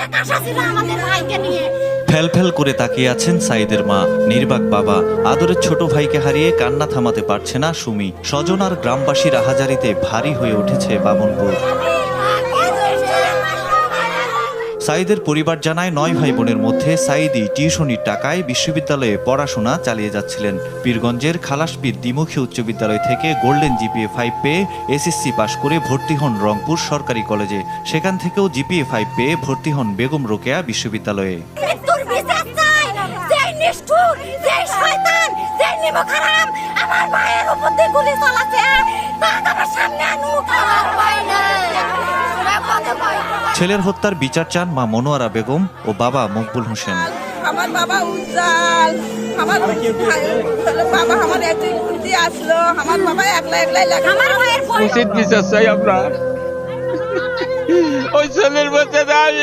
অনেক আশা ছিল আমাদের ভাইকে নিয়ে। ফেল করে তাকিয়ে আছেন সাইদের মা, নির্বাক বাবা। আদরের ছোট ভাইকে হারিয়ে কান্না থামাতে পারছে না সুমি। স্বজন আর গ্রামবাসীর আহাজারিতে ভারী হয়ে উঠেছে বামনপুর। সাইদের পরিবার জানায় 9 ভাই বোনের মধ্যে সাইদই টিউশনির টাকায় বিশ্ববিদ্যালয়ে পড়াশোনা চালিয়ে যাচ্ছিলেন। পীরগঞ্জের খালাসপীর দ্বিমুখী উচ্চ বিদ্যালয় থেকে গোল্ডেন জিপিএ 5 পেয়ে এসএসসি পাশ করে ভর্তি হন রংপুর সরকারি কলেজে। সেখান থেকেও জিপিএ 5 পেয়ে ভর্তি হন বেগম রোকেয়া বিশ্ববিদ্যালয়ে। আমার ভাইয়ের উপর দিয়ে গুলি চলাছে, তাকে আমার সামনে আনুক। আমার ভাই না, ছেলের হত্যার বিচার চান মা মনোয়ারা বেগম ও বাবা মকবুল হোসেন। আমার বাবা উজ্জ্বল, আমার বাবা আমার একটি আসলো, আমার বাবা একলাই আমার ভাইয়ের উচিত বিচার চাই আমরা। ওই ছেলের মধ্যে